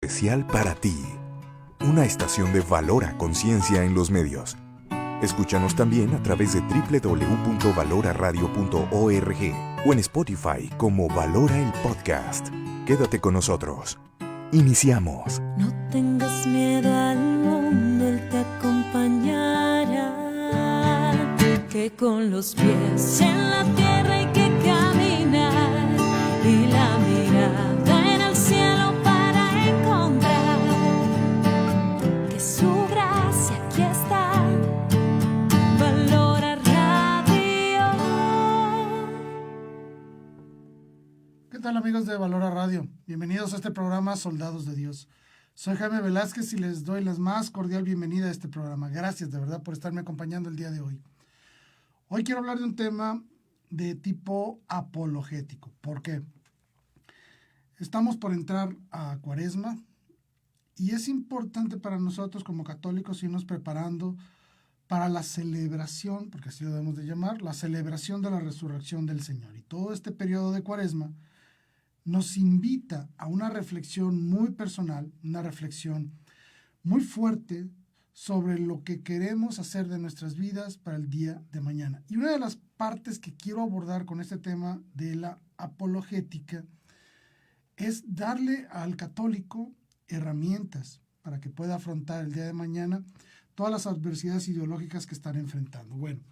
Especial para ti. Una estación de Valora Conciencia en los medios. Escúchanos también a través de www.valoraradio.org o en Spotify como Valora el Podcast. Quédate con nosotros. Iniciamos. No tengas miedo al mundo, Él te acompañará. Que con los pies en la tierra hay que caminar y la mirada en el cielo para encontrar que su gracia aquí está. Valora Radio. ¿Qué tal, amigos de Valora Radio? Bienvenidos a este programa Soldados de Dios. Soy Jaime Velázquez y les doy la más cordial bienvenida a este programa. Gracias de verdad por estarme acompañando el día de hoy. Hoy quiero hablar de un tema de tipo apologético. ¿Por qué? Estamos por entrar a Cuaresma y es importante para nosotros como católicos irnos preparando para la celebración, porque así lo debemos de llamar, la celebración de la resurrección del Señor. Y todo este periodo de Cuaresma nos invita a una reflexión muy personal, una reflexión muy fuerte sobre lo que queremos hacer de nuestras vidas para el día de mañana. Y una de las partes que quiero abordar con este tema de la apologética es darle al católico herramientas para que pueda afrontar el día de mañana todas las adversidades ideológicas que están enfrentando. Bueno,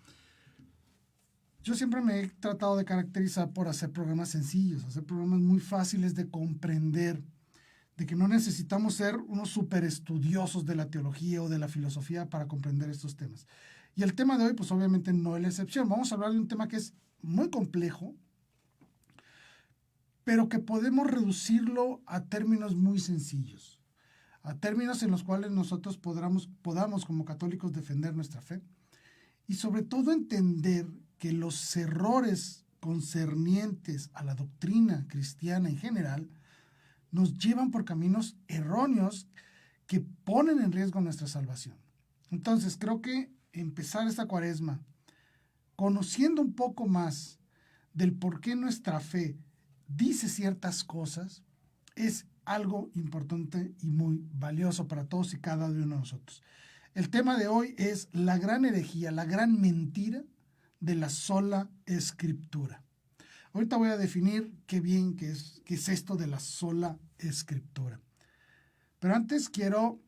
yo siempre me he tratado de caracterizar por hacer programas sencillos, hacer programas muy fáciles de comprender, de que no necesitamos ser unos súper estudiosos de la teología o de la filosofía para comprender estos temas. Y el tema de hoy, pues obviamente no es la excepción. Vamos a hablar de un tema que es muy complejo, pero que podemos reducirlo a términos muy sencillos, a términos en los cuales nosotros podamos como católicos defender nuestra fe y sobre todo entender que los errores concernientes a la doctrina cristiana en general nos llevan por caminos erróneos que ponen en riesgo nuestra salvación. Entonces, creo que empezar esta Cuaresma conociendo un poco más del por qué nuestra fe dice ciertas cosas es algo importante y muy valioso para todos y cada uno de nosotros. El tema de hoy es la gran herejía, la gran mentira de la sola escritura. Ahorita voy a definir qué es esto de la sola escritura. Pero antes quiero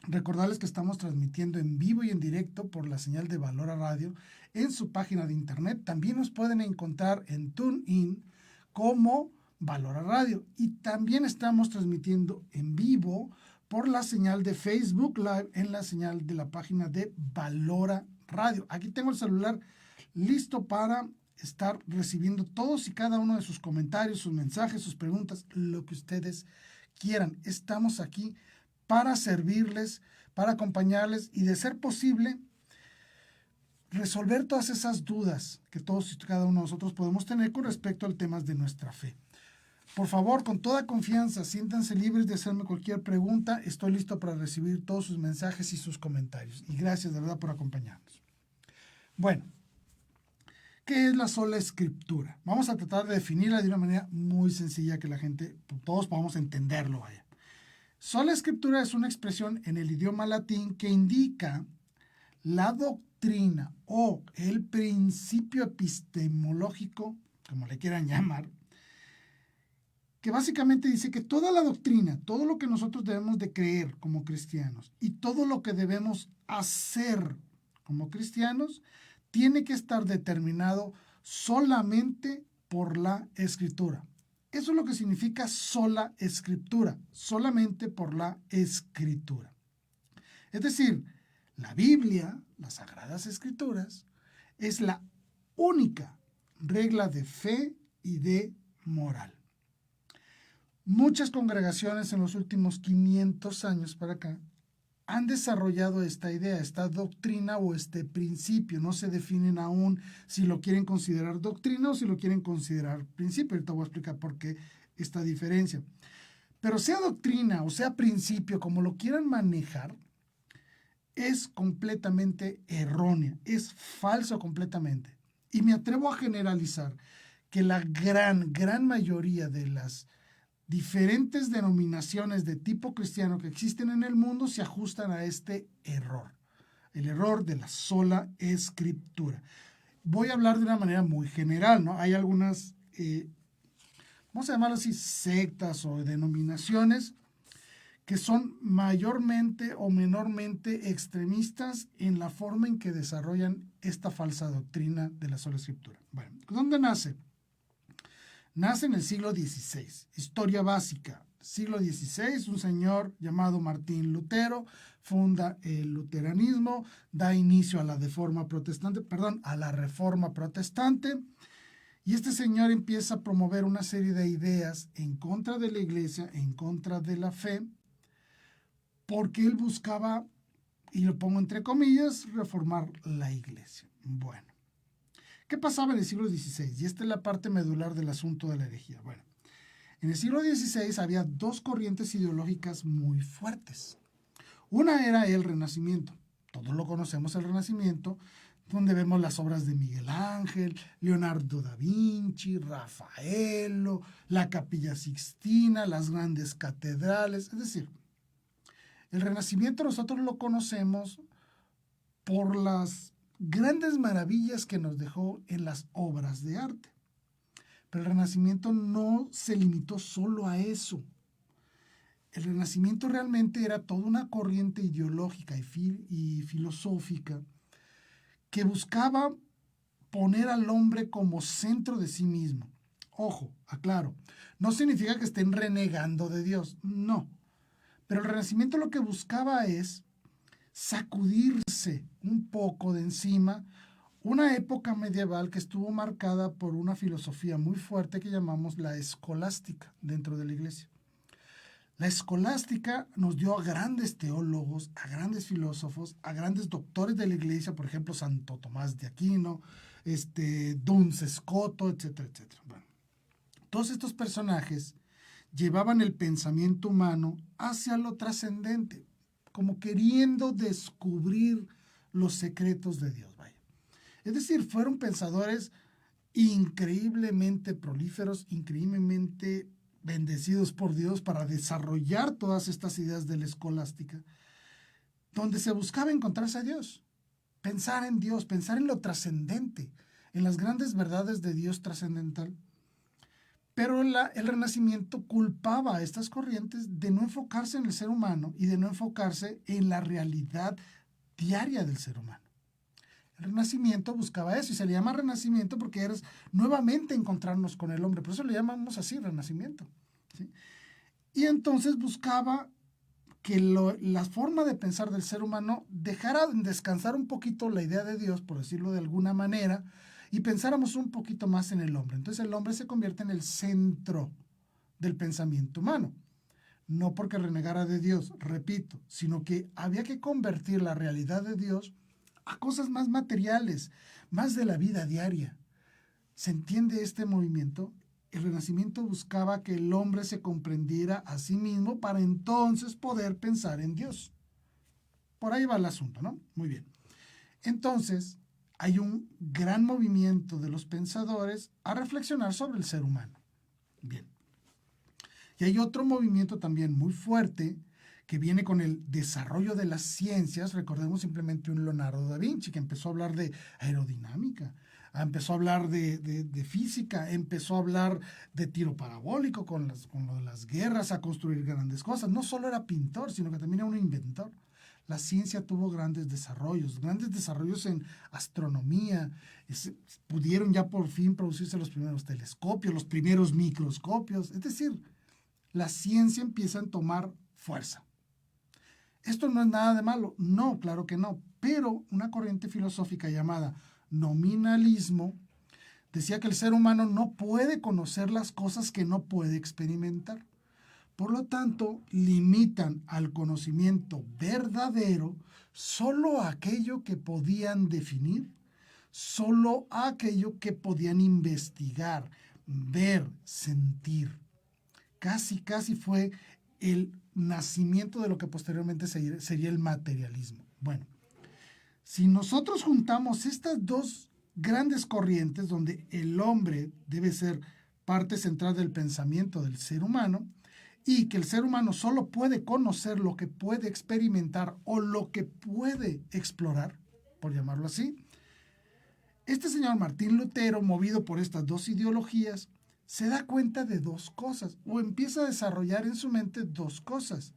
recordarles que estamos transmitiendo en vivo y en directo por la señal de Valora Radio en su página de internet. También nos pueden encontrar en TuneIn como Valora Radio. Y también estamos transmitiendo en vivo por la señal de Facebook Live en la señal de la página de Valora Radio. Aquí tengo el celular listo para estar recibiendo todos y cada uno de sus comentarios, sus mensajes, sus preguntas, lo que ustedes quieran. Estamos aquí para servirles, para acompañarles y, de ser posible, resolver todas esas dudas que todos y cada uno de nosotros podemos tener con respecto al tema de nuestra fe. Por favor, con toda confianza, siéntanse libres de hacerme cualquier pregunta. Estoy listo para recibir todos sus mensajes y sus comentarios. Y gracias de verdad por acompañarnos. Bueno, ¿qué es la sola escritura? Vamos a tratar de definirla de una manera muy sencilla que la gente, todos podamos entenderlo, vaya. Sola escritura es una expresión en el idioma latín que indica la doctrina o el principio epistemológico, como le quieran llamar, que básicamente dice que toda la doctrina, todo lo que nosotros debemos de creer como cristianos y todo lo que debemos hacer como cristianos tiene que estar determinado solamente por la Escritura. Eso es lo que significa sola Escritura, solamente por la Escritura. Es decir, la Biblia, las Sagradas Escrituras, es la única regla de fe y de moral. Muchas congregaciones en los últimos 500 años para acá han desarrollado esta idea, esta doctrina o este principio. No se definen aún si lo quieren considerar doctrina o si lo quieren considerar principio. Ahorita voy a explicar por qué esta diferencia. Pero sea doctrina o sea principio, como lo quieran manejar, es completamente errónea, es falso completamente. Y me atrevo a generalizar que la gran mayoría de las diferentes denominaciones de tipo cristiano que existen en el mundo se ajustan a este error, el error de la sola escritura. Voy a hablar de una manera muy general, ¿no? Hay algunas, vamos a llamarlo así, sectas o denominaciones que son mayormente o menormente extremistas en la forma en que desarrollan esta falsa doctrina de la sola escritura. Bueno, ¿dónde nace? Nace en el siglo XVI. Historia básica. Siglo XVI, un señor llamado Martín Lutero funda el luteranismo, da inicio a la Reforma Protestante, y este señor empieza a promover una serie de ideas en contra de la iglesia, en contra de la fe, porque él buscaba, y lo pongo entre comillas, reformar la iglesia. Bueno, ¿qué pasaba en el siglo XVI? Y esta es la parte medular del asunto de la herejía. Bueno, en el siglo XVI había dos corrientes ideológicas muy fuertes. Una era el Renacimiento. Todos lo conocemos, el Renacimiento, donde vemos las obras de Miguel Ángel, Leonardo da Vinci, Rafaelo, la Capilla Sixtina, las grandes catedrales. Es decir, el Renacimiento nosotros lo conocemos por las grandes maravillas que nos dejó en las obras de arte. Pero el Renacimiento no se limitó solo a eso. El Renacimiento realmente era toda una corriente ideológica y filosófica que buscaba poner al hombre como centro de sí mismo. Ojo, aclaro, no significa que estén renegando de Dios, no. Pero el Renacimiento lo que buscaba es sacudirse un poco de encima una época medieval que estuvo marcada por una filosofía muy fuerte que llamamos la escolástica dentro de la iglesia. La escolástica nos dio a grandes teólogos, a grandes filósofos, a grandes doctores de la iglesia, por ejemplo, Santo Tomás de Aquino, Duns Scoto, etcétera, etcétera. Bueno, todos estos personajes llevaban el pensamiento humano hacia lo trascendente, como queriendo descubrir los secretos de Dios, vaya. Es decir, fueron pensadores increíblemente prolíferos, increíblemente bendecidos por Dios para desarrollar todas estas ideas de la escolástica, donde se buscaba encontrarse a Dios, pensar en Dios, pensar en lo trascendente, en las grandes verdades de Dios trascendental. Pero el Renacimiento culpaba a estas corrientes de no enfocarse en el ser humano y de no enfocarse en la realidad diaria del ser humano. El Renacimiento buscaba eso y se le llama Renacimiento porque era nuevamente encontrarnos con el hombre. Por eso le llamamos así Renacimiento, ¿sí? Y entonces buscaba que la forma de pensar del ser humano dejara descansar un poquito la idea de Dios, por decirlo de alguna manera, y pensáramos un poquito más en el hombre. Entonces el hombre se convierte en el centro del pensamiento humano. No porque renegara de Dios, repito, sino que había que convertir la realidad de Dios a cosas más materiales, más de la vida diaria. ¿Se entiende este movimiento? El Renacimiento buscaba que el hombre se comprendiera a sí mismo para entonces poder pensar en Dios. Por ahí va el asunto, ¿no? Muy bien. Entonces, hay un gran movimiento de los pensadores a reflexionar sobre el ser humano. Bien. Y hay otro movimiento también muy fuerte que viene con el desarrollo de las ciencias. Recordemos simplemente un Leonardo da Vinci que empezó a hablar de aerodinámica, empezó a hablar de física, empezó a hablar de tiro parabólico con lo de las guerras, a construir grandes cosas. No solo era pintor, sino que también era un inventor. La ciencia tuvo grandes desarrollos en astronomía. Pudieron ya por fin producirse los primeros telescopios, los primeros microscopios. Es decir, la ciencia empieza a tomar fuerza. ¿Esto no es nada de malo? No, claro que no. Pero una corriente filosófica llamada nominalismo decía que el ser humano no puede conocer las cosas que no puede experimentar. Por lo tanto, limitan al conocimiento verdadero solo a aquello que podían definir, solo a aquello que podían investigar, ver, sentir. Casi fue el nacimiento de lo que posteriormente sería el materialismo. Bueno, si nosotros juntamos estas dos grandes corrientes donde el hombre debe ser parte central del pensamiento del ser humano, y que el ser humano solo puede conocer lo que puede experimentar o lo que puede explorar, por llamarlo así, este señor Martín Lutero, movido por estas dos ideologías, se da cuenta de dos cosas, o empieza a desarrollar en su mente dos cosas.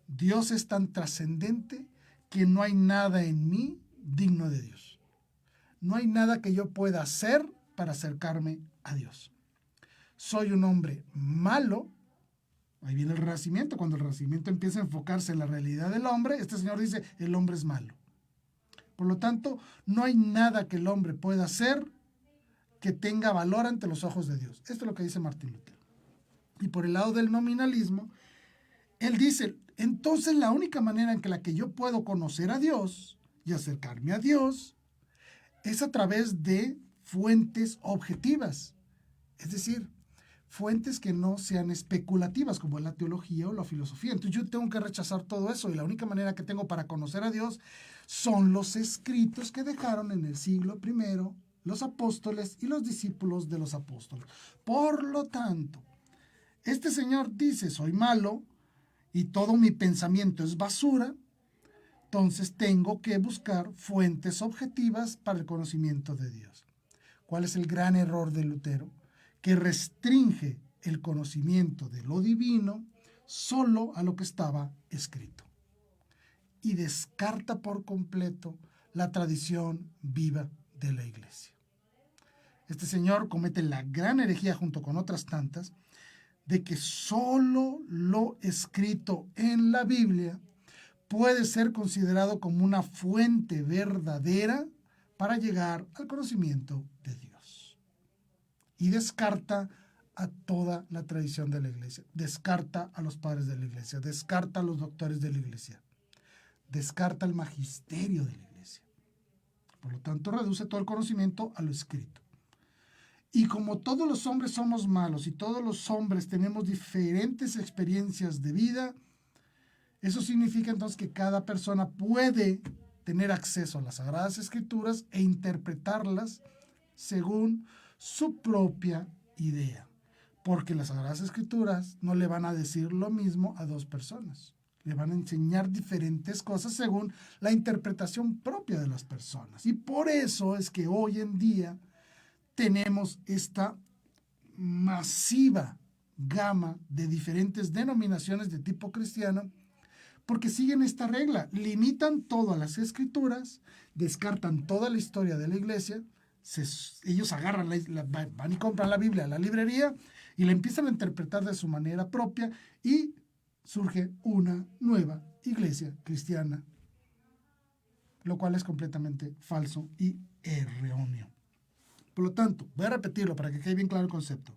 Dios es tan trascendente que no hay nada en mí digno de Dios. No hay nada que yo pueda hacer para acercarme a Dios. Soy un hombre malo. Ahí viene el Renacimiento. Cuando el Renacimiento empieza a enfocarse en la realidad del hombre, este señor dice, el hombre es malo. Por lo tanto, no hay nada que el hombre pueda hacer que tenga valor ante los ojos de Dios. Esto es lo que dice Martín Lutero. Y por el lado del nominalismo, él dice, entonces la única manera en que la que yo puedo conocer a Dios y acercarme a Dios es a través de fuentes objetivas. Es decir, fuentes que no sean especulativas, como es la teología o la filosofía. Entonces yo tengo que rechazar todo eso, y la única manera que tengo para conocer a Dios son los escritos que dejaron en el siglo I los apóstoles y los discípulos de los apóstoles. Por lo tanto, este señor dice, soy malo y todo mi pensamiento es basura, entonces tengo que buscar fuentes objetivas para el conocimiento de Dios. ¿Cuál es el gran error de Lutero? Que restringe el conocimiento de lo divino solo a lo que estaba escrito y descarta por completo la tradición viva de la Iglesia. Este señor comete la gran herejía, junto con otras tantas, de que solo lo escrito en la Biblia puede ser considerado como una fuente verdadera para llegar al conocimiento de Dios. Y descarta a toda la tradición de la Iglesia, descarta a los padres de la Iglesia, descarta a los doctores de la Iglesia, descarta el magisterio de la Iglesia. Por lo tanto, reduce todo el conocimiento a lo escrito. Y como todos los hombres somos malos y todos los hombres tenemos diferentes experiencias de vida, eso significa entonces que cada persona puede tener acceso a las Sagradas Escrituras e interpretarlas según su propia idea. Porque las Sagradas Escrituras no le van a decir lo mismo a dos personas. Le van a enseñar diferentes cosas según la interpretación propia de las personas. Y por eso es que hoy en día tenemos esta masiva gama de diferentes denominaciones de tipo cristiano, porque siguen esta regla, limitan todo a las Escrituras, descartan toda la historia de la Iglesia, ellos agarran, van y compran la Biblia a la librería y la empiezan a interpretar de su manera propia y surge una nueva iglesia cristiana, lo cual es completamente falso y erróneo. Por lo tanto, voy a repetirlo para que quede bien claro el concepto.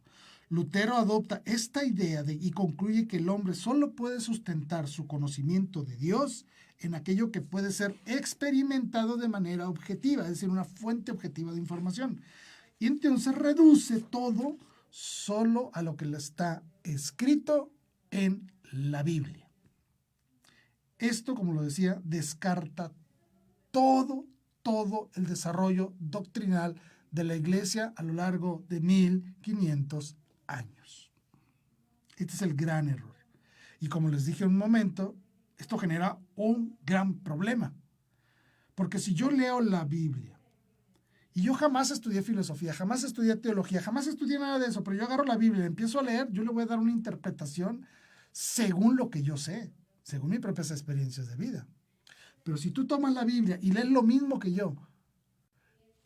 Lutero adopta esta idea y concluye que el hombre solo puede sustentar su conocimiento de Dios en aquello que puede ser experimentado de manera objetiva, es decir, una fuente objetiva de información. Y entonces reduce todo solo a lo que le está escrito en la Biblia. Esto, como lo decía, descarta todo el desarrollo doctrinal de la Iglesia a lo largo de 1500 años. Este es el gran error. Y como les dije un momento, esto genera un gran problema. Porque si yo leo la Biblia y yo jamás estudié filosofía, jamás estudié teología, jamás estudié nada de eso, pero yo agarro la Biblia y empiezo a leer, yo le voy a dar una interpretación según lo que yo sé, según mis propias experiencias de vida. Pero si tú tomas la Biblia y lees lo mismo que yo,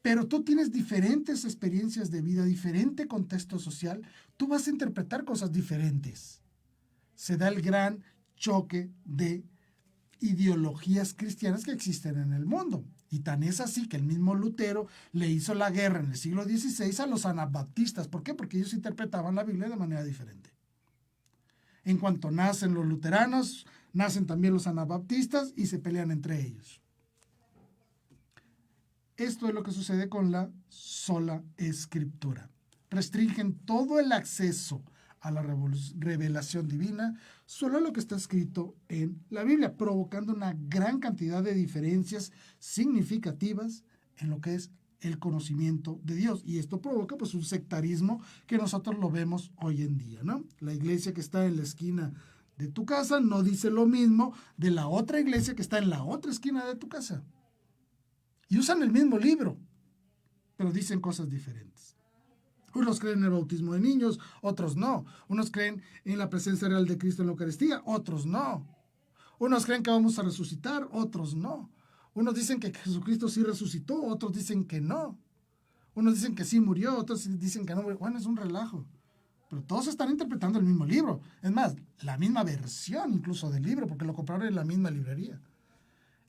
pero tú tienes diferentes experiencias de vida, diferente contexto social, tú vas a interpretar cosas diferentes. Se da el gran choque de ideologías cristianas que existen en el mundo. Y tan es así que el mismo Lutero le hizo la guerra en el siglo XVI a los anabaptistas. ¿Por qué? Porque ellos interpretaban la Biblia de manera diferente. En cuanto nacen los luteranos, nacen también los anabaptistas y se pelean entre ellos. Esto es lo que sucede con la sola Escritura. Restringen todo el acceso a la revelación divina solo a lo que está escrito en la Biblia, provocando una gran cantidad de diferencias significativas en lo que es el conocimiento de Dios. Y esto provoca pues un sectarismo que nosotros lo vemos hoy en día, ¿no? La iglesia que está en la esquina de tu casa no dice lo mismo de la otra iglesia que está en la otra esquina de tu casa. Y usan el mismo libro, pero dicen cosas diferentes. Unos creen en el bautismo de niños, otros no. Unos creen en la presencia real de Cristo en la Eucaristía, otros no. Unos creen que vamos a resucitar, otros no. Unos dicen que Jesucristo sí resucitó, otros dicen que no. Unos dicen que sí murió, otros dicen que no murió. Bueno, es un relajo. Pero todos están interpretando el mismo libro. Es más, la misma versión incluso del libro, porque lo compraron en la misma librería.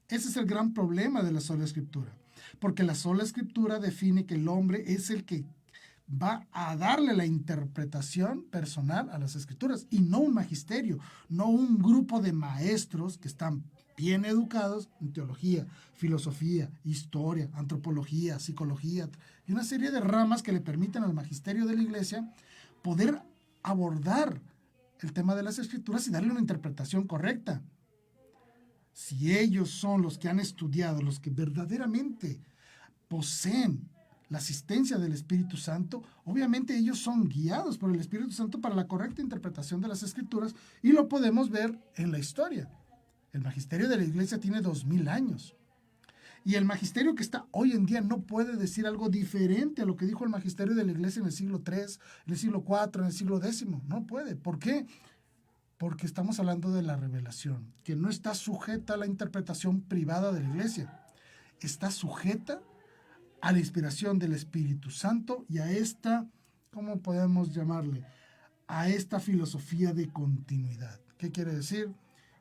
Ese es el gran problema de la sola escritura. Porque la sola escritura define que el hombre es el que va a darle la interpretación personal a las escrituras y no un magisterio, no un grupo de maestros que están bien educados en teología, filosofía, historia, antropología, psicología y una serie de ramas que le permiten al magisterio de la iglesia poder abordar el tema de las escrituras y darle una interpretación correcta. Si ellos son los que han estudiado, los que verdaderamente poseen la asistencia del Espíritu Santo, obviamente ellos son guiados por el Espíritu Santo para la correcta interpretación de las Escrituras y lo podemos ver en la historia. El magisterio de la iglesia tiene 2000 años y el magisterio que está hoy en día no puede decir algo diferente a lo que dijo el magisterio de la iglesia en el siglo III, en el siglo IV, en el siglo X. No puede. ¿Por qué? Porque estamos hablando de la revelación, que no está sujeta a la interpretación privada de la iglesia. Está sujeta a la inspiración del Espíritu Santo y a esta, ¿cómo podemos llamarle? A esta filosofía de continuidad. ¿Qué quiere decir?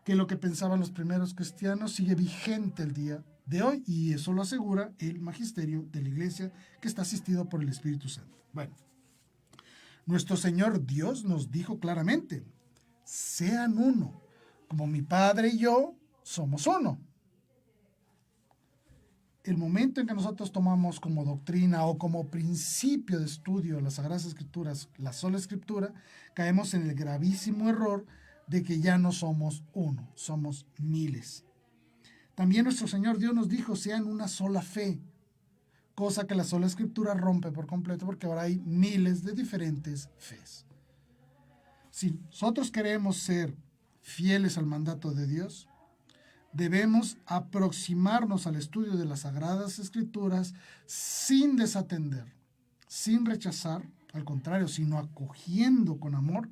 Que lo que pensaban los primeros cristianos sigue vigente el día de hoy y eso lo asegura el magisterio de la iglesia que está asistido por el Espíritu Santo. Bueno, nuestro Señor Dios nos dijo claramente, sean uno, como mi Padre y yo somos uno. El momento en que nosotros tomamos como doctrina o como principio de estudio las Sagradas Escrituras, la sola Escritura, caemos en el gravísimo error de que ya no somos uno, somos miles. También nuestro Señor Dios nos dijo, sean una sola fe, cosa que la sola Escritura rompe por completo porque ahora hay miles de diferentes fes. Si nosotros queremos ser fieles al mandato de Dios, debemos aproximarnos al estudio de las Sagradas Escrituras sin desatender, sin rechazar, al contrario, sino acogiendo con amor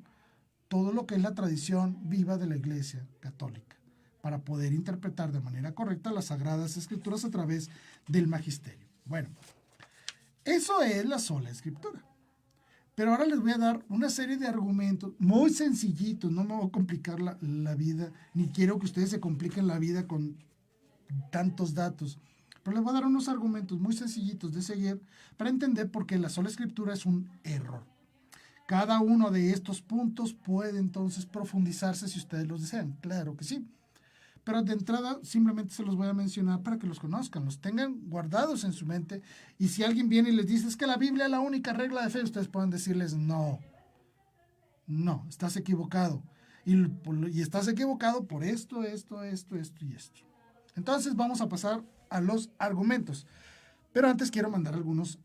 todo lo que es la tradición viva de la Iglesia Católica, para poder interpretar de manera correcta las Sagradas Escrituras a través del magisterio. Bueno, eso es la sola Escritura. Pero ahora les voy a dar una serie de argumentos muy sencillitos, no me voy a complicar la vida, ni quiero que ustedes se compliquen la vida con tantos datos. Pero les voy a dar unos argumentos muy sencillitos de seguir para entender por qué la sola Escritura es un error. Cada uno de estos puntos puede entonces profundizarse si ustedes los desean, claro que sí. Pero de entrada simplemente se los voy a mencionar para que los conozcan, los tengan guardados en su mente. Y si alguien viene y les dice, es que la Biblia es la única regla de fe, ustedes pueden decirles, no, estás equivocado. Y estás equivocado por esto y esto. Entonces vamos a pasar a los argumentos. Pero antes quiero mandar algunos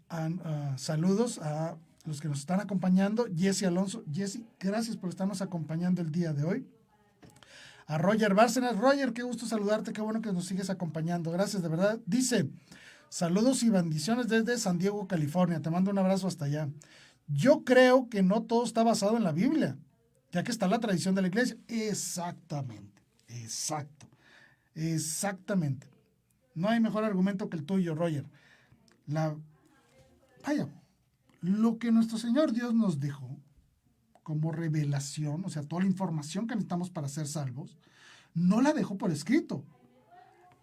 saludos a los que nos están acompañando. Jesse Alonso. Jesse, gracias por estarnos acompañando el día de hoy. A Roger Bárcenas. Roger, qué gusto saludarte, qué bueno que nos sigues acompañando. Gracias, de verdad. Dice, saludos y bendiciones desde San Diego, California. Te mando un abrazo hasta allá. Yo creo que no todo está basado en la Biblia, ya que está la tradición de la iglesia. Exactamente. No hay mejor argumento que el tuyo, Roger. Lo que nuestro Señor Dios nos dejó como revelación, o sea, toda la información que necesitamos para ser salvos, no la dejó por escrito.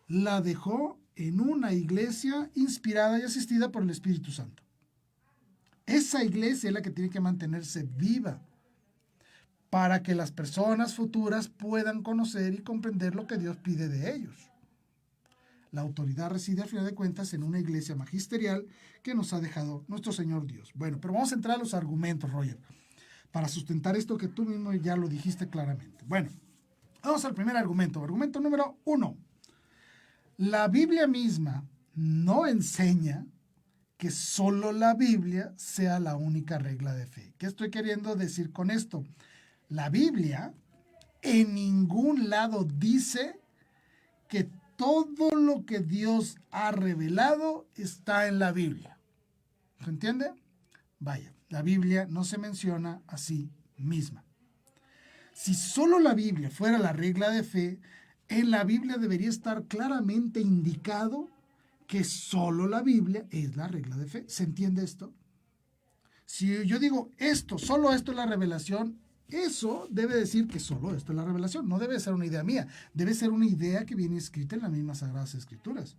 La dejó en una iglesia inspirada y asistida por el Espíritu Santo. Esa iglesia es la que tiene que mantenerse viva para que las personas futuras puedan conocer y comprender lo que Dios pide de ellos. La autoridad reside, al final de cuentas, en una iglesia magisterial que nos ha dejado nuestro Señor Dios. Bueno, pero vamos a entrar a los argumentos, Roger, para sustentar esto que tú mismo ya lo dijiste claramente. Bueno, vamos al primer argumento. Argumento número 1. La Biblia misma no enseña que solo la Biblia sea la única regla de fe. ¿Qué estoy queriendo decir con esto? La Biblia en ningún lado dice que todo lo que Dios ha revelado está en la Biblia. ¿Se entiende? Vaya, la Biblia no se menciona a sí misma. Si solo la Biblia fuera la regla de fe, en la Biblia debería estar claramente indicado que solo la Biblia es la regla de fe. ¿Se entiende esto? Si yo digo solo esto es la revelación, eso debe decir que solo esto es la revelación. No debe ser una idea mía, debe ser una idea que viene escrita en las mismas Sagradas Escrituras.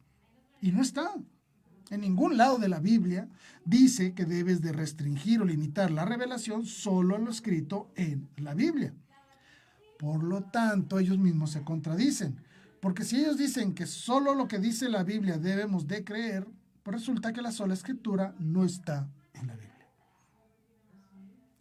Y no está. En ningún lado de la Biblia dice que debes de restringir o limitar la revelación solo a lo escrito en la Biblia. Por lo tanto, ellos mismos se contradicen. Porque si ellos dicen que solo lo que dice la Biblia debemos de creer, pues resulta que la sola escritura no está en la Biblia.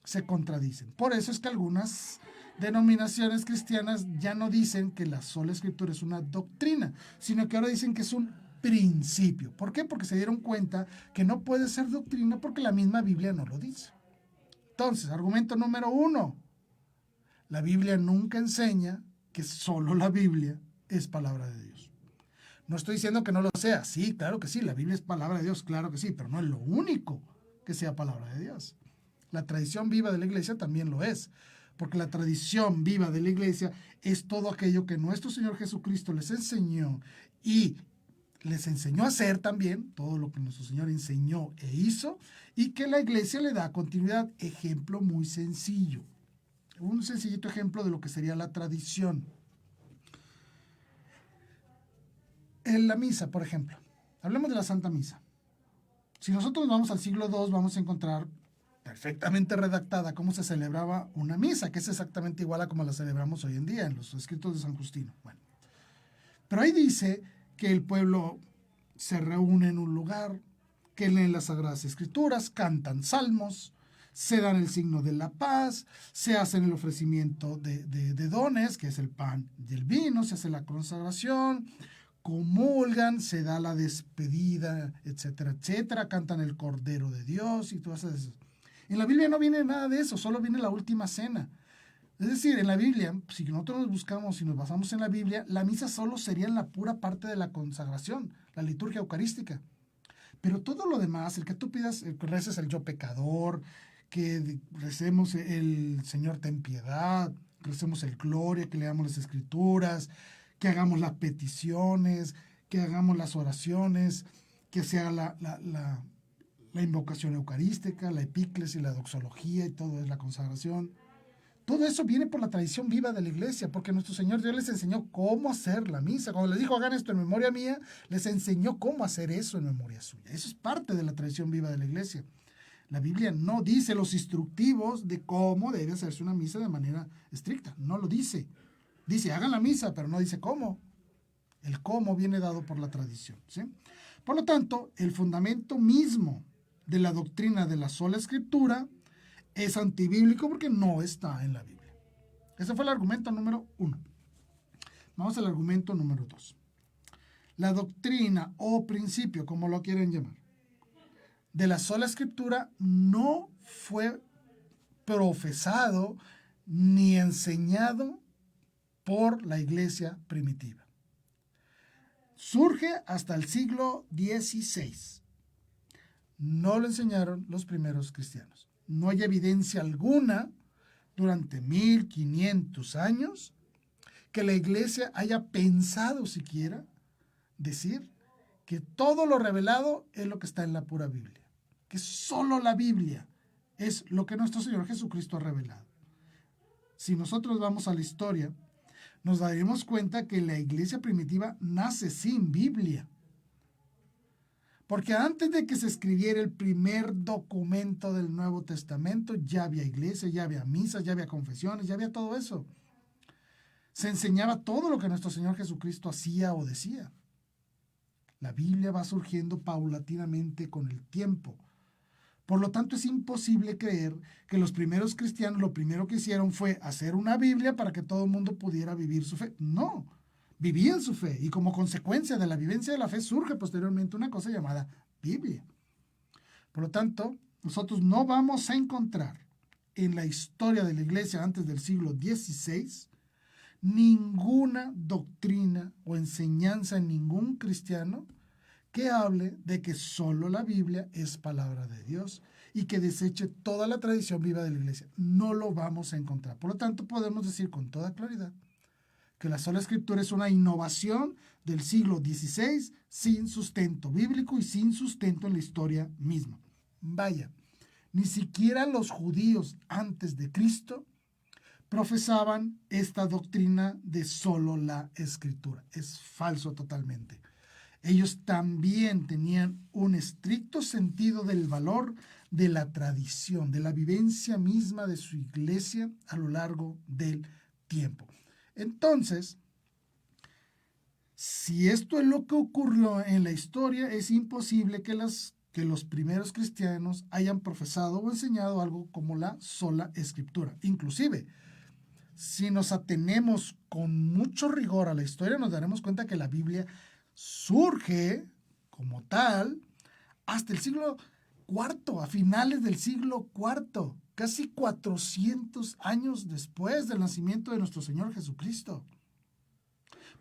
Se contradicen. Por eso es que algunas denominaciones cristianas ya no dicen que la sola escritura es una doctrina, sino que ahora dicen que es un principio. ¿Por qué? Porque se dieron cuenta que no puede ser doctrina porque la misma Biblia no lo dice. Entonces, argumento número 1. La Biblia nunca enseña que solo la Biblia es palabra de Dios. No estoy diciendo que no lo sea. Sí, claro que sí, la Biblia es palabra de Dios, claro que sí, pero no es lo único que sea palabra de Dios. La tradición viva de la iglesia también lo es, porque la tradición viva de la iglesia es todo aquello que nuestro Señor Jesucristo les enseñó y les enseñó a hacer también, todo lo que nuestro Señor enseñó e hizo, y que la iglesia le da continuidad. Ejemplo muy sencillo, un sencillito ejemplo de lo que sería la tradición. En la misa, por ejemplo, hablemos de la Santa Misa. Si nosotros vamos al siglo II, vamos a encontrar perfectamente redactada cómo se celebraba una misa, que es exactamente igual a como la celebramos hoy en día en los escritos de San Justino. Bueno, pero ahí dice que el pueblo se reúne en un lugar, que leen las Sagradas Escrituras, cantan salmos, se dan el signo de la paz, se hacen el ofrecimiento de dones, que es el pan y el vino, se hace la consagración, comulgan, se da la despedida, etcétera, etcétera, cantan el Cordero de Dios y todas esas. En la Biblia no viene nada de eso, solo viene la última cena. Es decir, en la Biblia, si nosotros nos buscamos y nos basamos en la Biblia, la misa solo sería en la pura parte de la consagración, la liturgia eucarística. Pero todo lo demás, el que tú pidas, que reces el yo pecador, que recemos el Señor ten piedad, recemos el Gloria, que leamos las Escrituras, que hagamos las peticiones, que hagamos las oraciones, que se haga la invocación eucarística, la epíclesis, la doxología y todo es la consagración. Todo eso viene por la tradición viva de la iglesia, porque nuestro Señor Dios les enseñó cómo hacer la misa. Cuando les dijo hagan esto en memoria mía, les enseñó cómo hacer eso en memoria suya. Eso es parte de la tradición viva de la iglesia. La Biblia no dice los instructivos de cómo debe hacerse una misa de manera estricta. No lo dice. Dice hagan la misa, pero no dice cómo. El cómo viene dado por la tradición, ¿sí? Por lo tanto, el fundamento mismo de la doctrina de la sola escritura es antibíblico porque no está en la Biblia. Ese fue el argumento número 1. Vamos al argumento número 2. La doctrina o principio, como lo quieren llamar, de la sola escritura no fue profesado ni enseñado por la iglesia primitiva. Surge hasta el siglo XVI. No lo enseñaron los primeros cristianos. No hay evidencia alguna durante 1500 años que la iglesia haya pensado siquiera decir que todo lo revelado es lo que está en la pura Biblia, que solo la Biblia es lo que nuestro Señor Jesucristo ha revelado. Si nosotros vamos a la historia, nos daremos cuenta que la iglesia primitiva nace sin Biblia. Porque antes de que se escribiera el primer documento del Nuevo Testamento, ya había iglesia, ya había misas, ya había confesiones, ya había todo eso. Se enseñaba todo lo que nuestro Señor Jesucristo hacía o decía. La Biblia va surgiendo paulatinamente con el tiempo. Por lo tanto, es imposible creer que los primeros cristianos lo primero que hicieron fue hacer una Biblia para que todo el mundo pudiera vivir su fe. No, vivían su fe y como consecuencia de la vivencia de la fe surge posteriormente una cosa llamada Biblia. Por lo tanto, nosotros no vamos a encontrar en la historia de la iglesia antes del siglo XVI ninguna doctrina o enseñanza en ningún cristiano que hable de que solo la Biblia es palabra de Dios y que deseche toda la tradición viva de la iglesia. No lo vamos a encontrar. Por lo tanto, podemos decir con toda claridad que la sola escritura es una innovación del siglo XVI sin sustento bíblico y sin sustento en la historia misma. Vaya, ni siquiera los judíos antes de Cristo profesaban esta doctrina de solo la escritura. Es falso totalmente. Ellos también tenían un estricto sentido del valor de la tradición, de la vivencia misma de su iglesia a lo largo del tiempo. Entonces, si esto es lo que ocurrió en la historia, es imposible que los primeros cristianos hayan profesado o enseñado algo como la sola escritura. Inclusive, si nos atenemos con mucho rigor a la historia, nos daremos cuenta que la Biblia surge como tal hasta el siglo IV, a finales del siglo IV, casi 400 años después del nacimiento de nuestro Señor Jesucristo.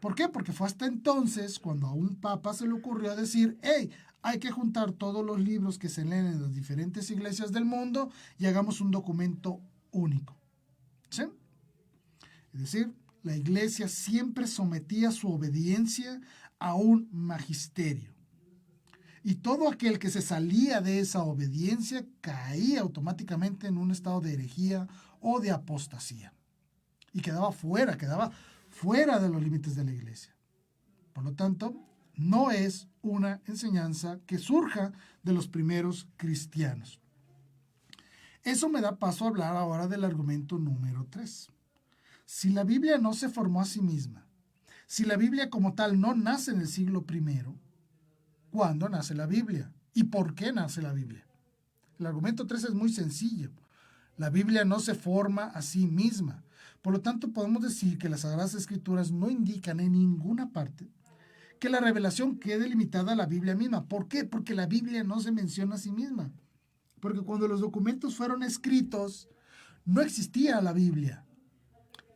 ¿Por qué? Porque fue hasta entonces cuando a un papa se le ocurrió decir, hey, hay que juntar todos los libros que se leen en las diferentes iglesias del mundo y hagamos un documento único. ¿Sí? Es decir, la iglesia siempre sometía su obediencia a un magisterio. Y todo aquel que se salía de esa obediencia caía automáticamente en un estado de herejía o de apostasía. Y quedaba fuera de los límites de la iglesia. Por lo tanto, no es una enseñanza que surja de los primeros cristianos. Eso me da paso a hablar ahora del argumento número 3. Si la Biblia no se formó a sí misma, si la Biblia como tal no nace en el siglo I, ¿cuándo nace la Biblia? ¿Y por qué nace la Biblia? El argumento 3 es muy sencillo. La Biblia no se forma a sí misma. Por lo tanto, podemos decir que las Sagradas Escrituras no indican en ninguna parte que la revelación quede limitada a la Biblia misma. ¿Por qué? Porque la Biblia no se menciona a sí misma. Porque cuando los documentos fueron escritos, no existía la Biblia.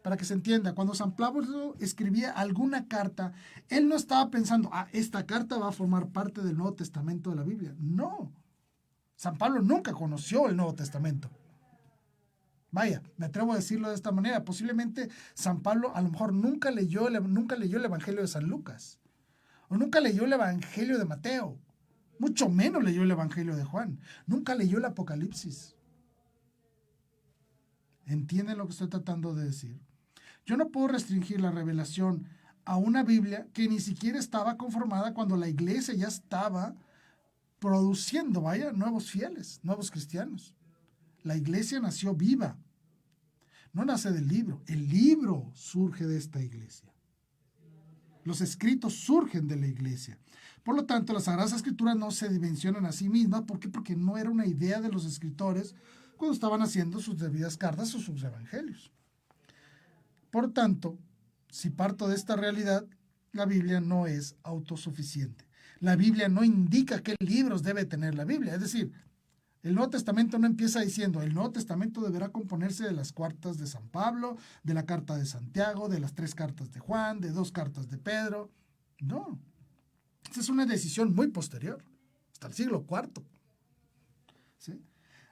Para que se entienda, cuando San Pablo escribía alguna carta, él no estaba pensando, esta carta va a formar parte del Nuevo Testamento de la Biblia. No. San Pablo nunca conoció el Nuevo Testamento. Vaya, me atrevo a decirlo de esta manera. Posiblemente San Pablo a lo mejor nunca leyó el Evangelio de San Lucas. O nunca leyó el Evangelio de Mateo. Mucho menos leyó el Evangelio de Juan. Nunca leyó el Apocalipsis. ¿Entienden lo que estoy tratando de decir? Yo no puedo restringir la revelación a una Biblia que ni siquiera estaba conformada cuando la iglesia ya estaba produciendo, nuevos fieles, nuevos cristianos. La iglesia nació viva. No nace del libro. El libro surge de esta iglesia. Los escritos surgen de la iglesia. Por lo tanto, las Sagradas Escrituras no se dimensionan a sí mismas. ¿Por qué? Porque no era una idea de los escritores cuando estaban haciendo sus debidas cartas o sus evangelios. Por tanto, si parto de esta realidad, la Biblia no es autosuficiente. La Biblia no indica qué libros debe tener la Biblia. Es decir, el Nuevo Testamento no empieza diciendo, el Nuevo Testamento deberá componerse de las cartas de San Pablo, de la carta de Santiago, de las 3 cartas de Juan, de 2 cartas de Pedro. No. Esta es una decisión muy posterior, hasta el siglo IV. ¿Sí?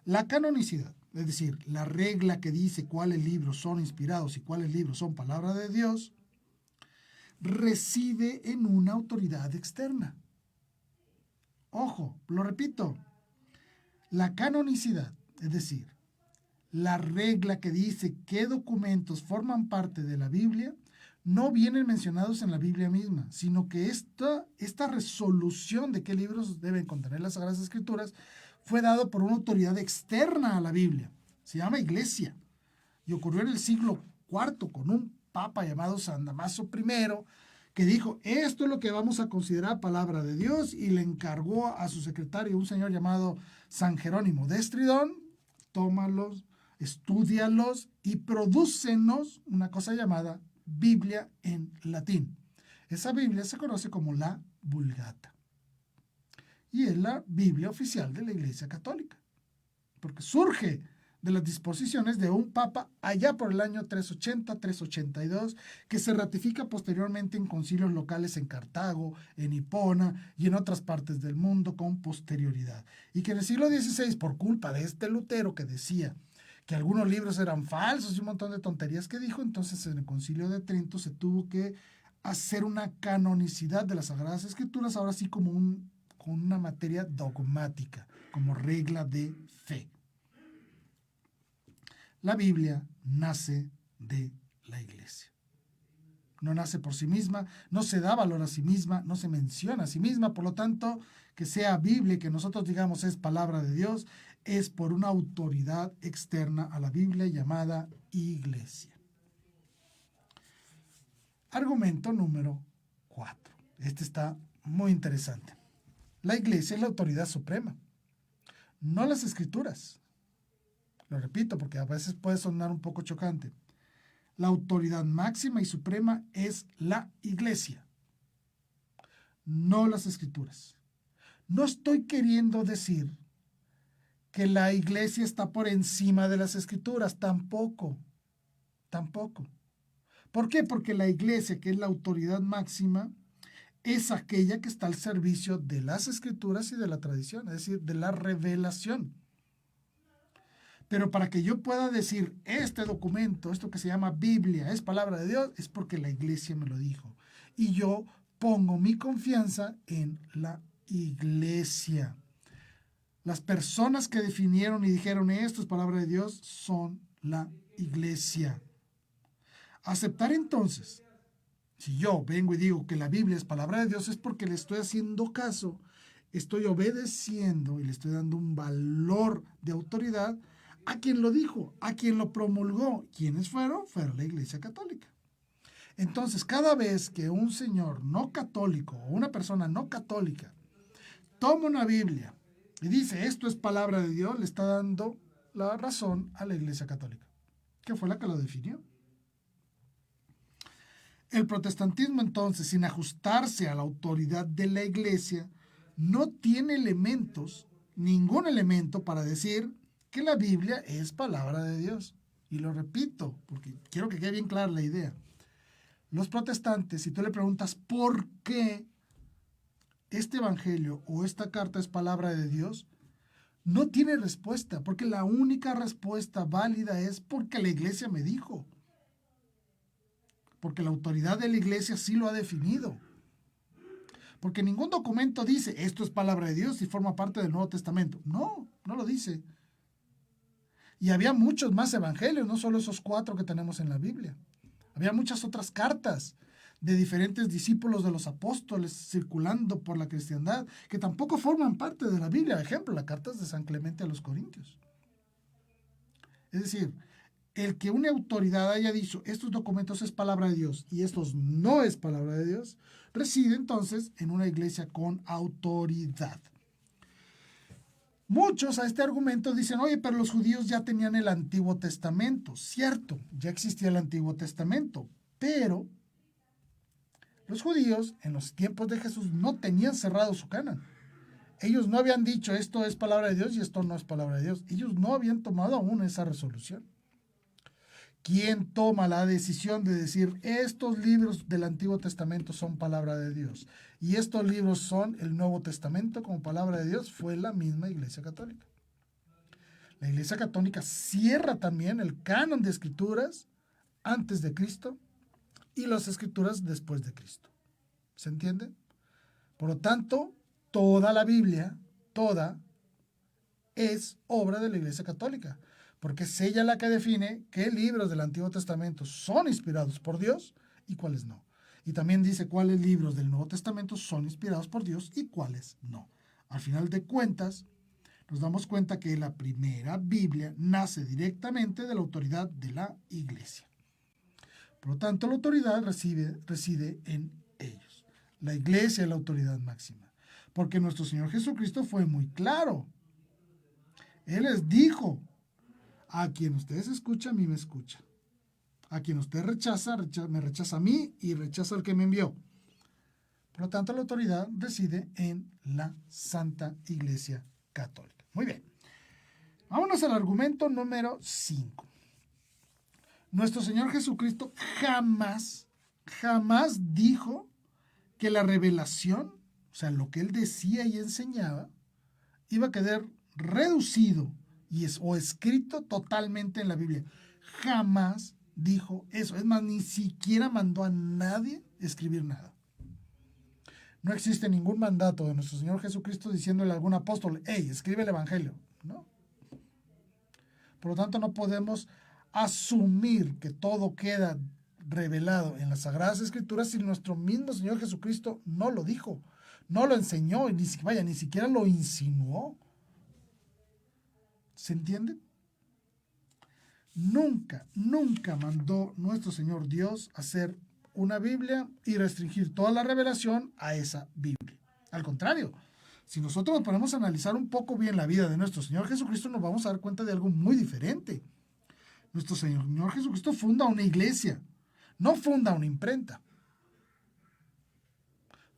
La canonicidad, es decir, la regla que dice cuáles libros son inspirados y cuáles libros son palabra de Dios, reside en una autoridad externa. Ojo, lo repito, la canonicidad, es decir, la regla que dice qué documentos forman parte de la Biblia, no vienen mencionados en la Biblia misma, sino que esta resolución de qué libros deben contener las Sagradas Escrituras fue dado por una autoridad externa a la Biblia. Se llama Iglesia. Y ocurrió en el siglo IV con un papa llamado San Damaso I, que dijo, esto es lo que vamos a considerar palabra de Dios, y le encargó a su secretario, un señor llamado San Jerónimo de Estridón, tómalos, estúdialos y prodúcenos una cosa llamada Biblia en latín. Esa Biblia se conoce como la Vulgata. y es la Biblia oficial de la Iglesia Católica, porque surge de las disposiciones de un papa allá por el año 380-382, que se ratifica posteriormente en concilios locales en Cartago, en Hipona y en otras partes del mundo con posterioridad. Y que en el siglo XVI, por culpa de este Lutero que decía que algunos libros eran falsos y un montón de tonterías que dijo, entonces en el concilio de Trento se tuvo que hacer una canonicidad de las Sagradas Escrituras, ahora sí como con una materia dogmática, como regla de fe. La Biblia nace de la Iglesia. No nace por sí misma, no se da valor a sí misma, no se menciona a sí misma, por lo tanto, que sea Biblia y que nosotros digamos es palabra de Dios, es por una autoridad externa a la Biblia llamada Iglesia. Argumento número 4. Este está muy interesante. La Iglesia es la autoridad suprema, no las Escrituras. Lo repito porque a veces puede sonar un poco chocante. La autoridad máxima y suprema es la Iglesia, no las Escrituras. No estoy queriendo decir que la Iglesia está por encima de las Escrituras, tampoco. ¿Por qué? Porque la Iglesia, que es la autoridad máxima, es aquella que está al servicio de las Escrituras y de la tradición, es decir, de la revelación. Pero para que yo pueda decir este documento, esto que se llama Biblia, es palabra de Dios, es porque la Iglesia me lo dijo. Y yo pongo mi confianza en la Iglesia. Las personas que definieron y dijeron esto es palabra de Dios son la Iglesia. Aceptar entonces, si yo vengo y digo que la Biblia es palabra de Dios, es porque le estoy haciendo caso, estoy obedeciendo y le estoy dando un valor de autoridad a quien lo dijo, a quien lo promulgó. ¿Quiénes fueron? Fueron la Iglesia Católica. Entonces, cada vez que un señor no católico o una persona no católica toma una Biblia y dice esto es palabra de Dios, le está dando la razón a la Iglesia Católica, que fue la que lo definió. El protestantismo, entonces, sin ajustarse a la autoridad de la Iglesia, no tiene ningún elemento para decir que la Biblia es palabra de Dios. Y lo repito, porque quiero que quede bien clara la idea. Los protestantes, si tú le preguntas por qué este evangelio o esta carta es palabra de Dios, no tiene respuesta, porque la única respuesta válida es porque la Iglesia me dijo. Porque la autoridad de la Iglesia sí lo ha definido. Porque ningún documento dice esto es palabra de Dios y forma parte del Nuevo Testamento. No, no lo dice. Y había muchos más evangelios, no solo esos 4 que tenemos en la Biblia. Había muchas otras cartas de diferentes discípulos de los apóstoles circulando por la cristiandad que tampoco forman parte de la Biblia. Por ejemplo, las cartas de San Clemente a los Corintios. Es decir, el que una autoridad haya dicho estos documentos es palabra de Dios y estos no es palabra de Dios, reside entonces en una iglesia con autoridad. Muchos a este argumento dicen, oye, pero los judíos ya tenían el Antiguo Testamento. Cierto, ya existía el Antiguo Testamento, pero los judíos en los tiempos de Jesús no tenían cerrado su canon. Ellos no habían dicho esto es palabra de Dios y esto no es palabra de Dios. Ellos no habían tomado aún esa resolución. ¿Quién toma la decisión de decir estos libros del Antiguo Testamento son palabra de Dios y estos libros son el Nuevo Testamento como palabra de Dios? Fue la misma Iglesia Católica. La Iglesia Católica cierra también el canon de escrituras antes de Cristo y las escrituras después de Cristo. ¿Se entiende? Por lo tanto, toda la Biblia, toda, es obra de la Iglesia Católica. Porque es ella la que define qué libros del Antiguo Testamento son inspirados por Dios y cuáles no. Y también dice cuáles libros del Nuevo Testamento son inspirados por Dios y cuáles no. Al final de cuentas, nos damos cuenta que la primera Biblia nace directamente de la autoridad de la Iglesia. Por lo tanto, la autoridad reside en ellos. La Iglesia es la autoridad máxima. Porque nuestro Señor Jesucristo fue muy claro. Él les dijo: a quien ustedes escuchan, a mí me escucha. A quien usted rechaza, me rechaza a mí y rechaza al que me envió. Por lo tanto, la autoridad reside en la Santa Iglesia Católica. Muy bien. Vámonos al argumento número 5. Nuestro Señor Jesucristo jamás dijo que la revelación, o sea, lo que Él decía y enseñaba, iba a quedar reducido o escrito totalmente en la Biblia. Jamás dijo eso. Es más, ni siquiera mandó a nadie escribir nada. No existe ningún mandato de nuestro Señor Jesucristo diciéndole a algún apóstol, hey, escribe el Evangelio. No. Por lo tanto, no podemos asumir que todo queda revelado en las Sagradas Escrituras si nuestro mismo Señor Jesucristo no lo dijo, no lo enseñó, y ni siquiera lo insinuó. ¿Se entiende? Nunca mandó nuestro Señor Dios hacer una Biblia y restringir toda la revelación a esa Biblia. Al contrario, si nosotros nos ponemos a analizar un poco bien la vida de nuestro Señor Jesucristo, nos vamos a dar cuenta de algo muy diferente. Nuestro Señor Jesucristo funda una iglesia, no funda una imprenta.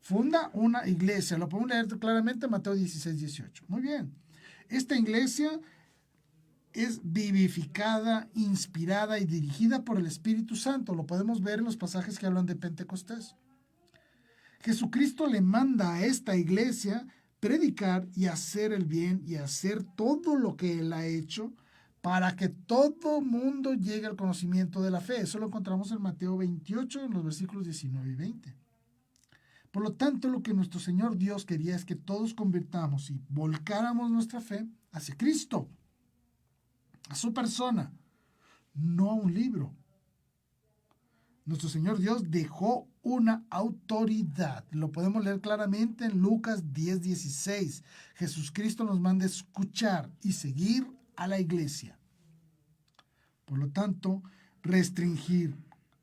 Funda una iglesia, lo podemos leer claramente en Mateo 16, 18. Muy bien. Esta iglesia es vivificada, inspirada y dirigida por el Espíritu Santo. Lo podemos ver en los pasajes que hablan de Pentecostés. Jesucristo le manda a esta iglesia predicar y hacer el bien y hacer todo lo que Él ha hecho para que todo mundo llegue al conocimiento de la fe. Eso lo encontramos en Mateo 28, en los versículos 19 y 20. Por lo tanto, lo que nuestro Señor Dios quería es que todos convirtamos y volcáramos nuestra fe hacia Cristo, a su persona, no a un libro. Nuestro Señor Dios dejó una autoridad. Lo podemos leer claramente en Lucas 10:16. Jesucristo nos manda escuchar y seguir a la iglesia. Por lo tanto, restringir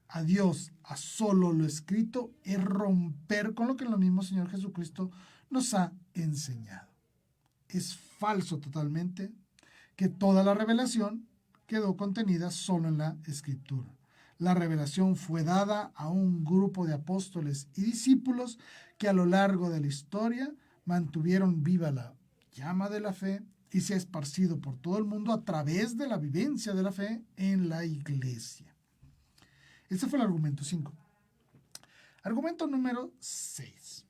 a Dios a solo lo escrito es romper con lo que el mismo Señor Jesucristo nos ha enseñado. Es falso totalmente que toda la revelación quedó contenida solo en la Escritura. La revelación fue dada a un grupo de apóstoles y discípulos que a lo largo de la historia mantuvieron viva la llama de la fe y se ha esparcido por todo el mundo a través de la vivencia de la fe en la iglesia. Este fue el argumento 5. Argumento número 6.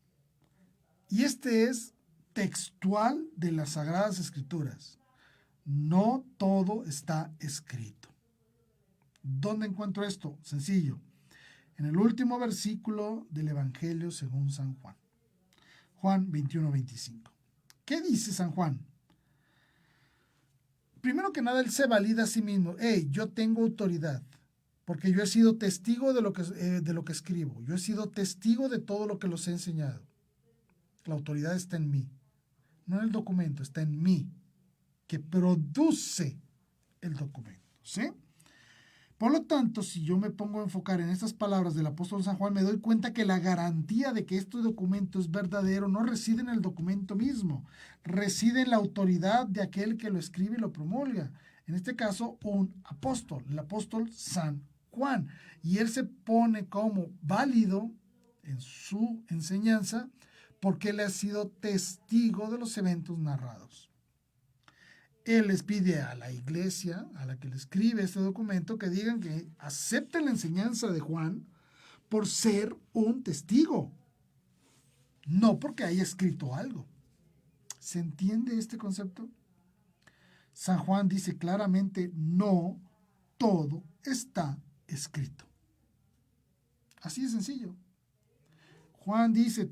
Y este es textual de las Sagradas Escrituras. No todo está escrito. ¿Dónde encuentro esto? Sencillo. En el último versículo del Evangelio según San Juan. Juan 21:25. ¿Qué dice San Juan? Primero que nada, él se valida a sí mismo. Yo tengo autoridad, porque yo he sido testigo de lo que escribo. Yo he sido testigo de todo lo que los he enseñado. La autoridad está en mí. No en el documento, está en mí, que produce el documento. ¿Sí? Por lo tanto, si yo me pongo a enfocar en estas palabras del apóstol San Juan, me doy cuenta que la garantía de que este documento es verdadero no reside en el documento mismo, reside en la autoridad de aquel que lo escribe y lo promulga. En este caso, un apóstol, el apóstol San Juan. Y él se pone como válido en su enseñanza porque él ha sido testigo de los eventos narrados. Él les pide a la iglesia, a la que le escribe este documento, que digan que acepten la enseñanza de Juan por ser un testigo, no porque haya escrito algo. ¿Se entiende este concepto? San Juan dice claramente, no todo está escrito. Así de sencillo. Juan dice,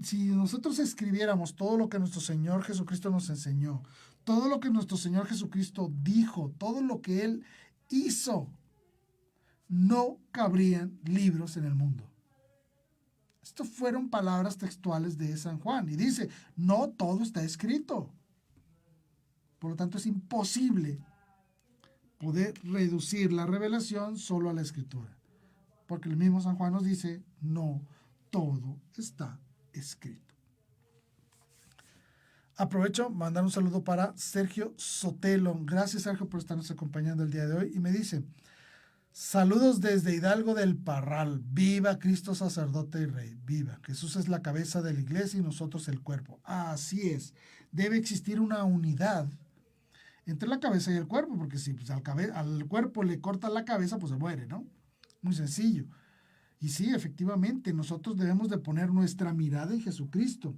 si nosotros escribiéramos todo lo que nuestro Señor Jesucristo nos enseñó, todo lo que nuestro Señor Jesucristo dijo, todo lo que Él hizo, no cabrían libros en el mundo. Estas fueron palabras textuales de San Juan. Y dice, no todo está escrito. Por lo tanto, es imposible poder reducir la revelación solo a la Escritura. Porque el mismo San Juan nos dice, no todo está escrito. Aprovecho mandar un saludo para Sergio Sotelo. Gracias, Sergio, por estarnos acompañando el día de hoy. Y me dice, Saludos desde Hidalgo del Parral. Viva Cristo sacerdote y rey. Viva. Jesús es la cabeza de la iglesia y nosotros el cuerpo. Así es. Debe existir una unidad entre la cabeza y el cuerpo, porque si pues, al cuerpo le corta la cabeza, pues se muere, ¿no? Muy sencillo. Y sí, efectivamente, nosotros debemos de poner nuestra mirada en Jesucristo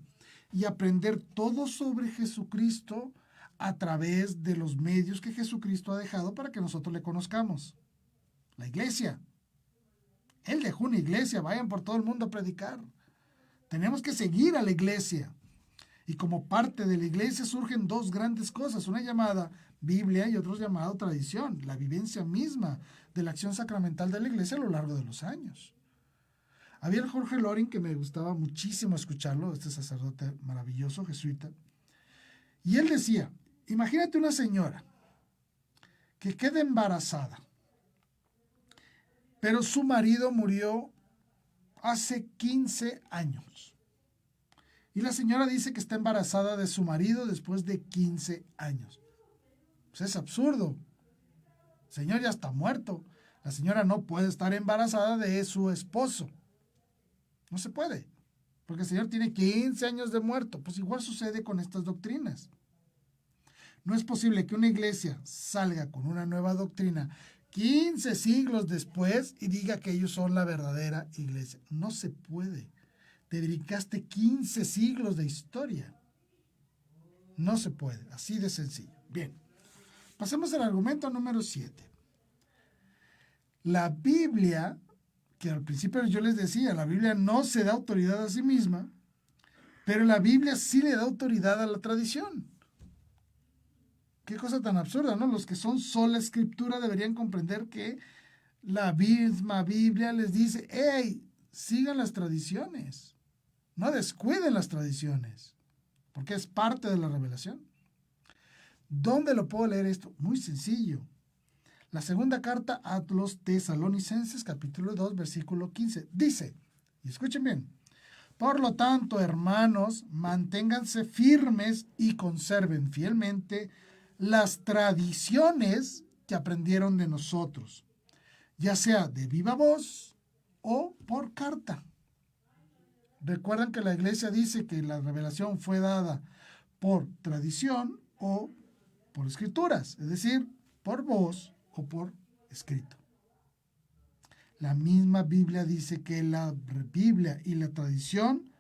y aprender todo sobre Jesucristo a través de los medios que Jesucristo ha dejado para que nosotros le conozcamos. La iglesia. Él dejó una iglesia, vayan por todo el mundo a predicar. Tenemos que seguir a la iglesia. Y como parte de la iglesia surgen dos grandes cosas, una llamada Biblia y otra llamada tradición, la vivencia misma de la acción sacramental de la iglesia a lo largo de los años. Había el Jorge Loring, que me gustaba muchísimo escucharlo, este sacerdote maravilloso, jesuita, y él decía, imagínate una señora que queda embarazada, pero su marido murió hace 15 años. Y la señora dice que está embarazada de su marido después de 15 años. Pues es absurdo. El señor ya está muerto. La señora no puede estar embarazada de su esposo. No se puede. Porque el señor tiene 15 años de muerto. Pues igual sucede con estas doctrinas. No es posible que una iglesia salga con una nueva doctrina 15 siglos después y diga que ellos son la verdadera iglesia. No se puede. Te dedicaste 15 siglos de historia. No se puede, así de sencillo. Bien, pasemos al argumento número 7. La Biblia, que al principio yo les decía, la Biblia no se da autoridad a sí misma, pero la Biblia sí le da autoridad a la tradición. Qué cosa tan absurda, ¿no? Los que son sola escritura deberían comprender que la misma Biblia les dice, ¡hey! Sigan las tradiciones. No descuiden las tradiciones, porque es parte de la revelación. ¿Dónde lo puedo leer esto? Muy sencillo. La segunda carta a los Tesalonicenses, capítulo 2, versículo 15. Dice, y escuchen bien, por lo tanto, hermanos, manténganse firmes y conserven fielmente las tradiciones que aprendieron de nosotros, ya sea de viva voz o por carta. Recuerdan que la iglesia dice que la revelación fue dada por tradición o por escrituras, es decir, por voz o por escrito. La misma Biblia dice que la Biblia y la tradición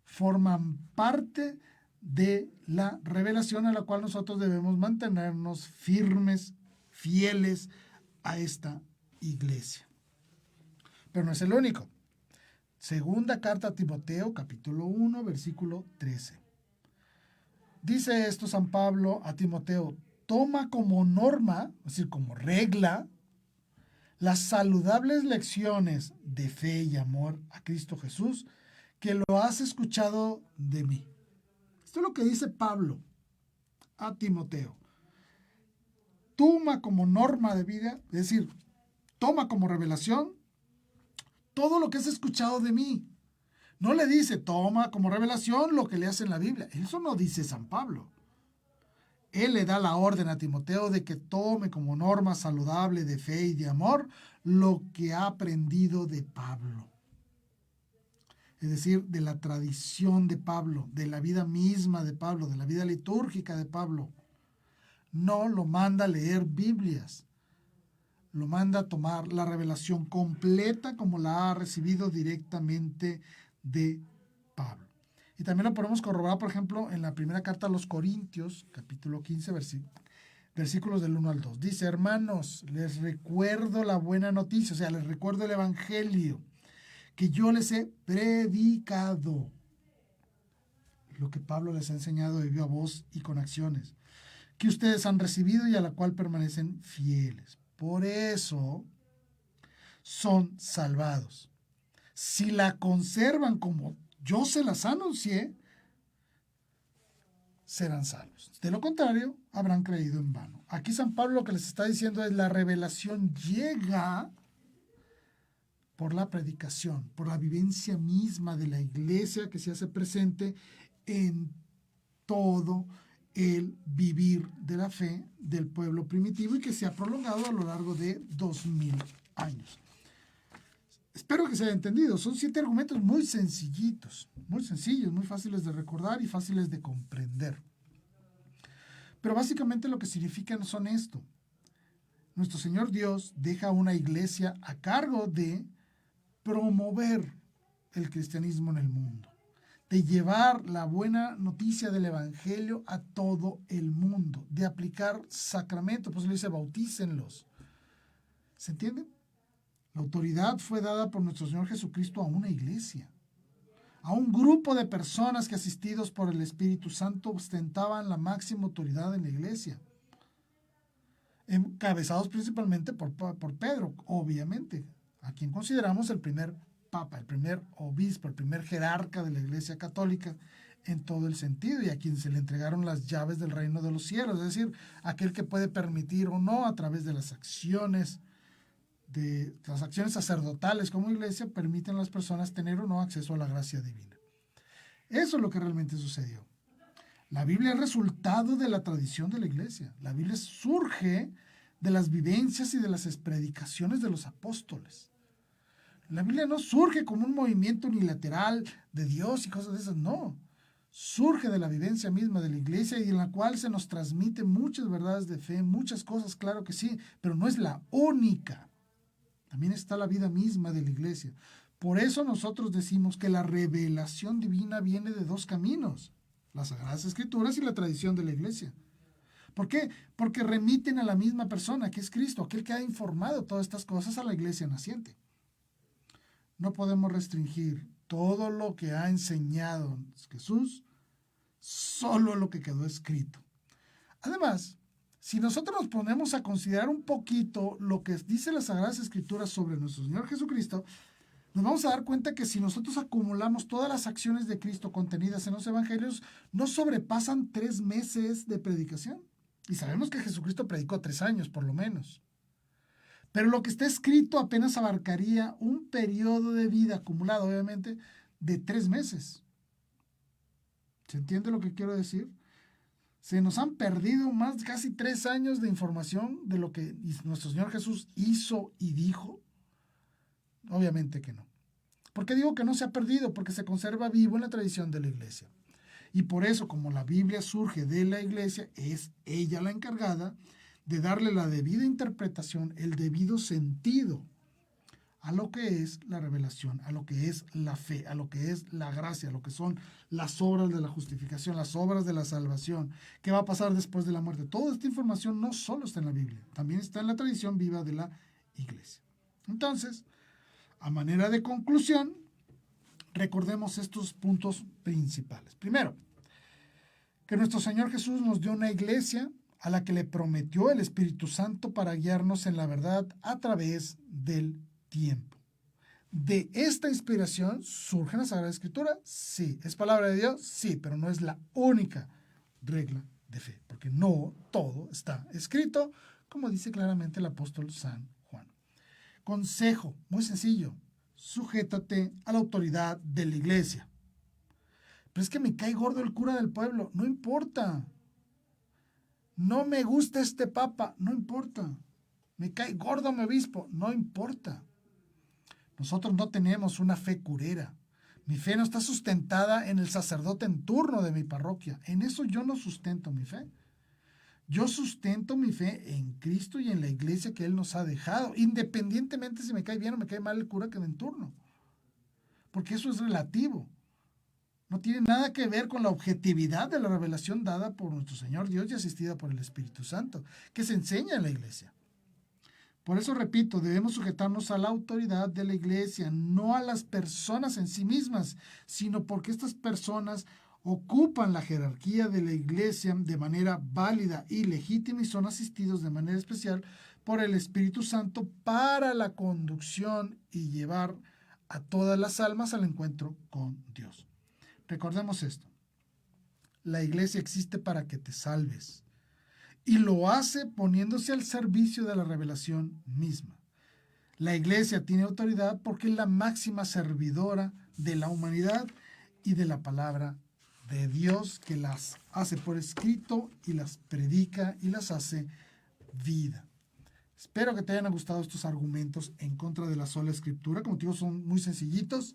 forman parte de la revelación a la cual nosotros debemos mantenernos firmes, fieles a esta iglesia. Pero no es el único. Segunda carta a Timoteo, capítulo 1, versículo 13. Dice esto San Pablo a Timoteo, toma como norma, es decir, como regla, las saludables lecciones de fe y amor a Cristo Jesús, que lo has escuchado de mí. Esto es lo que dice Pablo a Timoteo. Toma como norma de vida, es decir, toma como revelación todo lo que has escuchado de mí. No le dice, toma como revelación lo que le hace en la Biblia. Eso no dice San Pablo. Él le da la orden a Timoteo de que tome como norma saludable de fe y de amor lo que ha aprendido de Pablo. Es decir, de la tradición de Pablo, de la vida misma de Pablo, de la vida litúrgica de Pablo. No lo manda a leer Biblias. Lo manda a tomar la revelación completa como la ha recibido directamente de Pablo. Y también lo podemos corroborar, por ejemplo, en la primera carta a los Corintios, capítulo 15, versículos del 1 al 2. Dice, hermanos, les recuerdo la buena noticia, o sea, les recuerdo el evangelio que yo les he predicado. Lo que Pablo les ha enseñado de viva voz y con acciones, que ustedes han recibido y a la cual permanecen fieles. Por eso son salvados. Si la conservan como yo se las anuncié, serán salvos. De lo contrario, habrán creído en vano. Aquí San Pablo lo que les está diciendo es la revelación llega por la predicación, por la vivencia misma de la iglesia que se hace presente en todo el vivir de la fe del pueblo primitivo y que se ha prolongado a lo largo de 2000 años. Espero que se haya entendido. Son 7 argumentos muy sencillitos, muy sencillos, muy fáciles de recordar y fáciles de comprender. Pero básicamente lo que significan son esto. Nuestro Señor Dios deja una iglesia a cargo de promover el cristianismo en el mundo, de llevar la buena noticia del evangelio a todo el mundo, de aplicar sacramentos. Pues le dice, bautícenlos. ¿Se entiende? La autoridad fue dada por nuestro Señor Jesucristo a una iglesia, a un grupo de personas que, asistidos por el Espíritu Santo, ostentaban la máxima autoridad en la iglesia, encabezados principalmente por Pedro, obviamente, a quien consideramos el primer papa, el primer obispo, el primer jerarca de la Iglesia Católica en todo el sentido, y a quien se le entregaron las llaves del reino de los cielos, es decir, aquel que puede permitir o no, a través de las acciones sacerdotales como iglesia, permiten a las personas tener o no acceso a la gracia divina. Eso es lo que realmente sucedió. La Biblia es resultado de la tradición de la iglesia. La Biblia surge de las vivencias y de las predicaciones de los apóstoles. La Biblia no surge como un movimiento unilateral de Dios y cosas de esas, no. Surge de la vivencia misma de la iglesia y en la cual se nos transmiten muchas verdades de fe, muchas cosas, claro que sí, pero no es la única. También está la vida misma de la iglesia. Por eso nosotros decimos que la revelación divina viene de 2 caminos: las Sagradas Escrituras y la tradición de la iglesia. ¿Por qué? Porque remiten a la misma persona, que es Cristo, aquel que ha informado todas estas cosas a la iglesia naciente. No podemos restringir todo lo que ha enseñado Jesús solo a lo que quedó escrito. Además, si nosotros nos ponemos a considerar un poquito lo que dice las Sagradas Escrituras sobre nuestro Señor Jesucristo, nos vamos a dar cuenta que si nosotros acumulamos todas las acciones de Cristo contenidas en los evangelios, no sobrepasan 3 meses de predicación. Y sabemos que Jesucristo predicó 3 años, por lo menos. Pero lo que está escrito apenas abarcaría un periodo de vida acumulado, obviamente, de 3 meses. ¿Se entiende lo que quiero decir? Se nos han perdido casi 3 años de información de lo que nuestro Señor Jesús hizo y dijo. Obviamente que no. ¿Por qué digo que no se ha perdido? Porque se conserva vivo en la tradición de la iglesia. Y por eso, como la Biblia surge de la iglesia, es ella la encargada de darle la debida interpretación, el debido sentido a lo que es la revelación, a lo que es la fe, a lo que es la gracia, a lo que son las obras de la justificación, las obras de la salvación, qué va a pasar después de la muerte. Toda esta información no solo está en la Biblia, también está en la tradición viva de la iglesia. Entonces, a manera de conclusión, recordemos estos puntos principales. Primero, que nuestro Señor Jesús nos dio una iglesia a la que le prometió el Espíritu Santo para guiarnos en la verdad a través del tiempo. ¿De esta inspiración surge la Sagrada Escritura? Sí. ¿Es palabra de Dios? Sí, pero no es la única regla de fe, porque no todo está escrito, como dice claramente el apóstol San Juan. Consejo, muy sencillo: sujétate a la autoridad de la iglesia. Pero es que me cae gordo el cura del pueblo, no importa. No me gusta este papa, no importa. Me cae gordo mi obispo, no importa. Nosotros no tenemos una fe curera. Mi fe no está sustentada en el sacerdote en turno de mi parroquia. En eso yo no sustento mi fe. Yo sustento mi fe en Cristo y en la iglesia que Él nos ha dejado, independientemente si me cae bien o me cae mal el cura que de en turno. Porque eso es relativo. No tiene nada que ver con la objetividad de la revelación dada por nuestro Señor Dios y asistida por el Espíritu Santo, que se enseña en la iglesia. Por eso, repito, debemos sujetarnos a la autoridad de la iglesia, no a las personas en sí mismas, sino porque estas personas ocupan la jerarquía de la iglesia de manera válida y legítima y son asistidos de manera especial por el Espíritu Santo para la conducción y llevar a todas las almas al encuentro con Dios. Recordemos esto: la iglesia existe para que te salves y lo hace poniéndose al servicio de la revelación misma. La iglesia tiene autoridad porque es la máxima servidora de la humanidad y de la palabra de Dios que las hace por escrito y las predica y las hace vida. Espero que te hayan gustado estos argumentos en contra de la sola escritura. Como te digo, son muy sencillitos.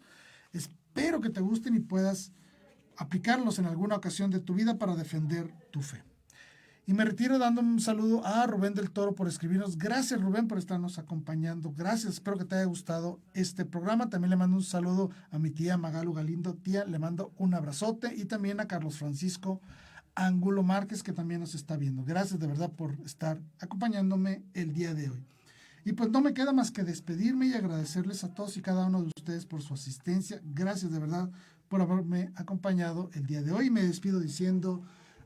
Espero que te gusten y puedas aplicarlos en alguna ocasión de tu vida para defender tu fe. Y me retiro dando un saludo a Rubén del Toro por escribirnos. Gracias, Rubén, por estarnos acompañando. Gracias, espero que te haya gustado este programa. También le mando un saludo a mi tía Magalu Galindo. Tía, le mando un abrazote. Y también a Carlos Francisco Angulo Márquez, que también nos está viendo. Gracias de verdad por estar acompañándome el día de hoy. Y pues no me queda más que despedirme y agradecerles a todos y cada uno de ustedes por su asistencia. Gracias de verdad por haberme acompañado el día de hoy. Me despido diciendo: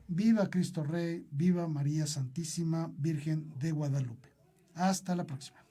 viva Cristo Rey, viva María Santísima Virgen de Guadalupe. Hasta la próxima.